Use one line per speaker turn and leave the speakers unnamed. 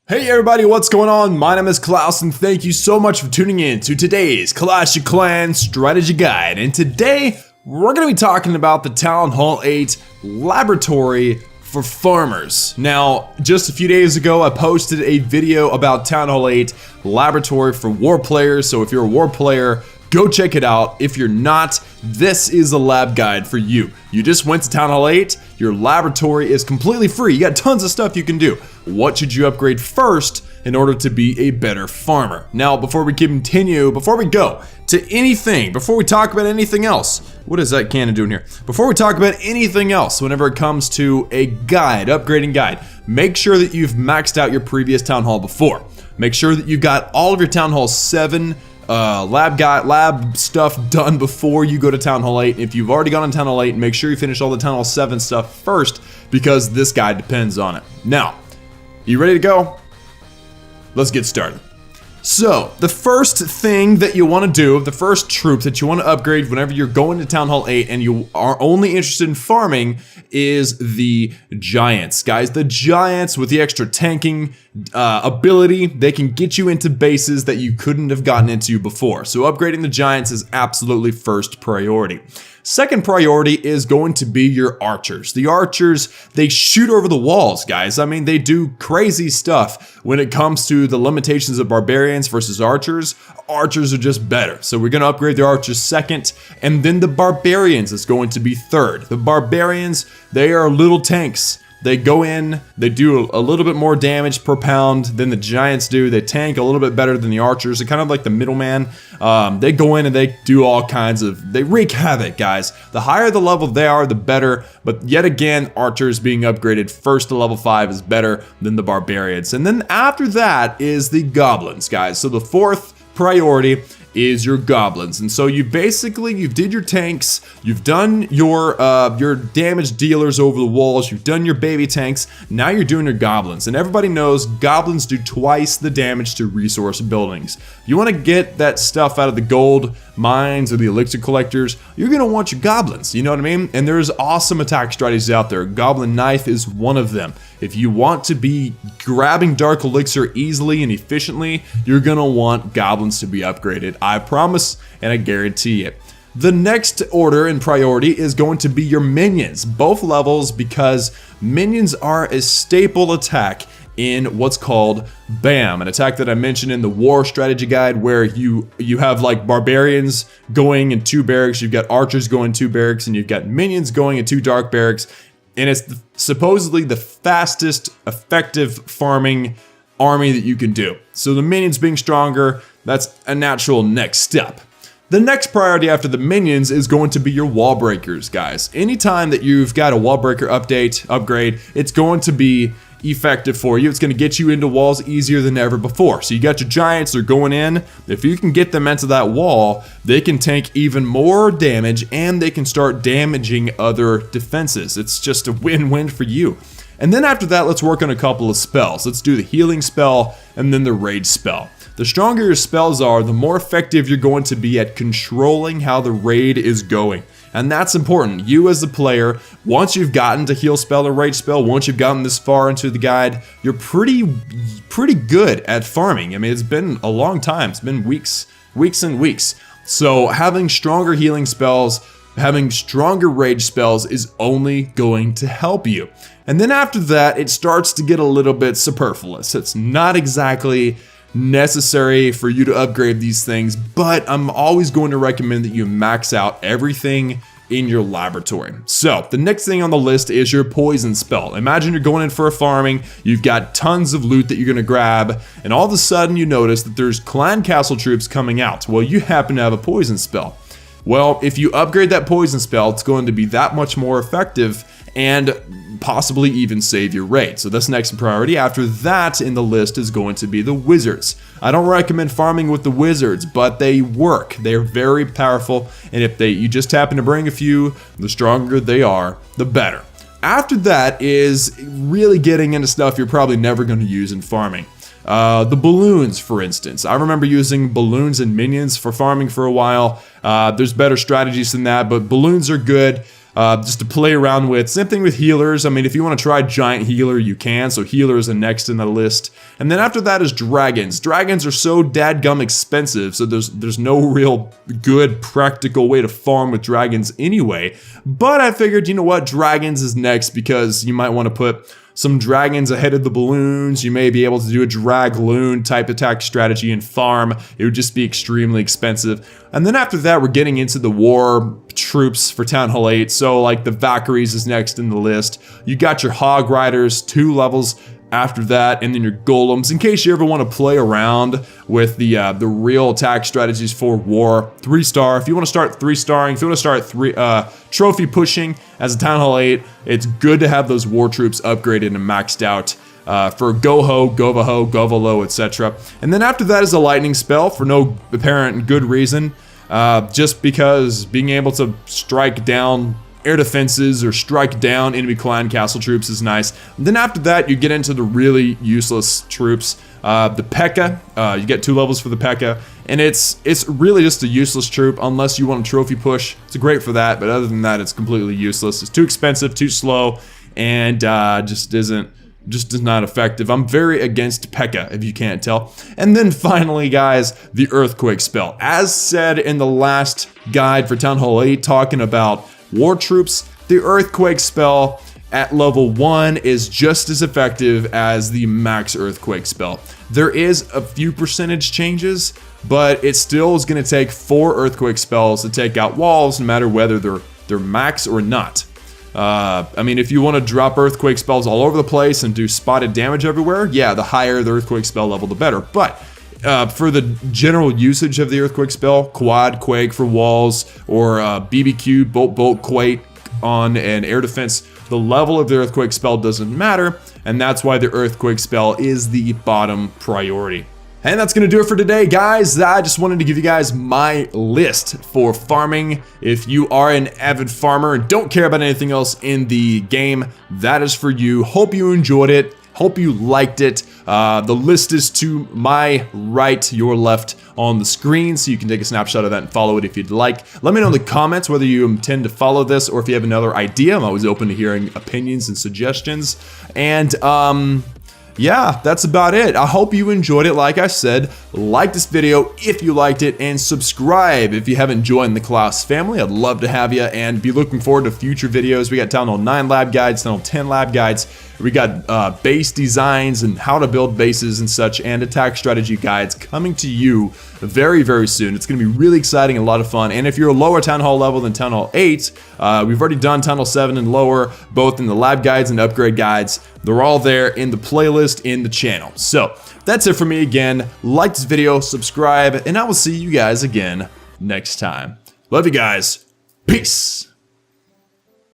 Hey everybody, what's going on? My name is Klaus and thank you so much for tuning in to today's Clash of Clans Strategy Guide. And today, we're going to be talking about the Town Hall 8 Laboratory for Farmers. Now, just a few days ago, I posted a video about Town Hall 8 Laboratory for War Players. So if you're a War player, go check it out. If you're not, this is the lab guide for you. You just went to Town Hall 8, your laboratory is completely free. You got tons of stuff you can do. What should you upgrade first in order to be a better farmer? Now, before we continue, before we go to anything, before we talk about anything else, what is that cannon doing here? Before we talk about anything else, whenever it comes to a guide, upgrading guide, make sure that you've maxed out your previous Town Hall before. Make sure that you got all of your Town Hall 7 lab stuff done before you go to Town Hall 8. If you've already gone to Town Hall 8, make sure you finish all the Town Hall 7 stuff first because this guide depends on it. Now, you ready to go? Let's get started. So, the first thing that you want to do, the first troop that you want to upgrade whenever you're going to Town Hall 8 and you are only interested in farming is the Giants. Guys, the Giants with the extra tanking ability, they can get you into bases that you couldn't have gotten into before. So upgrading the Giants is absolutely first priority. Second priority is going to be your archers. The archers, they shoot over the walls, guys. I mean, they do crazy stuff when it comes to the limitations of barbarians versus archers. Archers are just better. So we're going to upgrade the archers second, and then the barbarians is going to be third. The barbarians, they are little tanks. They go in, they do a little bit more damage per pound than the Giants do. They tank a little bit better than the archers. They're kind of like the middleman. They go in and they do all kinds of, they wreak havoc, guys. The higher the level they are, the better. But yet again, archers being upgraded first to level 5 is better than the barbarians. And then after that is the goblins, guys. So the fourth priority is your goblins. And so you did your tanks, you've done your damage dealers over the walls, you've done your baby tanks, now you're doing your goblins. And everybody knows goblins do twice the damage to resource buildings. You want to get that stuff out of the gold mines or the elixir collectors, you're going to want your goblins, you know what I mean? And there's awesome attack strategies out there. Goblin knife is one of them. If you want to be grabbing dark elixir easily and efficiently, you're going to want goblins to be upgraded. I promise and I guarantee it. The next order in priority is going to be your minions, both levels, because minions are a staple attack in what's called BAM, an attack that I mentioned in the war strategy guide, where you have like barbarians going in 2 barracks, you've got archers going 2 barracks, and you've got minions going in 2 dark barracks, and it's supposedly the fastest effective farming army that you can do. So the minions being stronger, that's a natural next step. The next priority after the minions is going to be your wall breakers, guys. Anytime that you've got a wall breaker upgrade, it's going to be effective for you. It's going to get you into walls easier than ever before. So you got your giants, they're going in. If you can get them into that wall, they can tank even more damage and they can start damaging other defenses. It's just a win-win for you. And then after that, let's work on a couple of spells. Let's do the healing spell and then the rage spell. The stronger your spells are, the more effective you're going to be at controlling how the raid is going. And that's important. You as the player, once you've gotten to heal spell or rage spell, once you've gotten this far into the guide, you're pretty good at farming. I mean, it's been a long time. It's been weeks and weeks. So having stronger healing spells, having stronger rage spells is only going to help you. And then after that, it starts to get a little bit superfluous. It's not exactly necessary for you to upgrade these things, but I'm always going to recommend that you max out everything in your laboratory. So the next thing on the list is your poison spell. Imagine you're going in for a farming, you've got tons of loot that you're going to grab, and all of a sudden you notice that there's clan castle troops coming out. Well, you happen to have a poison spell. Well, if you upgrade that poison spell, it's going to be that much more effective and possibly even save your raid. So that's next in priority. After that in the list is going to be the wizards. I don't recommend farming with the wizards, but they work. They're very powerful, and if you just happen to bring a few, the stronger they are, the better. After that is really getting into stuff you're probably never going to use in farming. The balloons, for instance. I remember using balloons and minions for farming for a while. There's better strategies than that, but balloons are good. just to play around with. Same thing with healers. I mean, if you want to try giant healer, you can. So healer is the next in the list. And then after that is dragons. Dragons are so dadgum expensive, so there's no real good practical way to farm with dragons anyway. But I figured, you know what, dragons is next because you might want to put some dragons ahead of the balloons. You may be able to do a drag-loon type attack strategy and farm. It would just be extremely expensive. And then after that, we're getting into the war troops for Town Hall 8. So like the Valkyries is next in the list. You got your Hog Riders, 2 levels after that, and then your golems. In case you ever want to play around with the real attack strategies for war, 3-star. If you want to start 3-starring, if you want to start trophy pushing as a Town Hall 8, it's good to have those war troops upgraded and maxed out for Goho, Govaho, Govalo, etc. And then after that is a lightning spell for no apparent good reason, just because being able to strike down air defenses or strike down enemy clan castle troops is nice. And then after that, you get into the really useless troops. The P.E.K.K.A. You get 2 levels for the P.E.K.K.A. And it's really just a useless troop unless you want a trophy push. It's great for that, but other than that, it's completely useless. It's too expensive, too slow, and just is not effective. I'm very against P.E.K.K.A. if you can't tell. And then finally, guys, the Earthquake spell. As said in the last guide for Town Hall 8, talking about war troops, the Earthquake spell at level 1 is just as effective as the max Earthquake spell. There is a few percentage changes, but it still is going to take 4 Earthquake spells to take out walls, no matter whether they're max or not. I mean, if you want to drop Earthquake spells all over the place and do spotted damage everywhere, yeah, the higher the Earthquake spell level, the better. But for the general usage of the Earthquake spell, Quad Quake for walls, or BBQ, Bolt Quake on an air defense, the level of the Earthquake spell doesn't matter, and that's why the Earthquake spell is the bottom priority. And that's going to do it for today, guys. I just wanted to give you guys my list for farming. If you are an avid farmer and don't care about anything else in the game, that is for you. Hope you enjoyed it. Hope you liked it. The list is to my right, your left on the screen, so you can take a snapshot of that and follow it if you'd like. Let me know in the comments whether you intend to follow this or if you have another idea. I'm always open to hearing opinions and suggestions. And yeah, that's about it. I hope you enjoyed it. Like I said, like this video if you liked it, and subscribe if you haven't joined the Klaus family. I'd love to have you, and be looking forward to future videos. We got Town Hall 9 lab guides, Town Hall 10 lab guides. We got base designs and how to build bases and such, and attack strategy guides coming to you very, very soon. It's going to be really exciting and a lot of fun. And if you're a lower Town Hall level than Town Hall 8, we've already done Town Hall 7 and lower, both in the lab guides and upgrade guides. They're all there in the playlist in the channel. So that's it for me again. Like this video, subscribe, and I will see you guys again next time. Love you guys. Peace.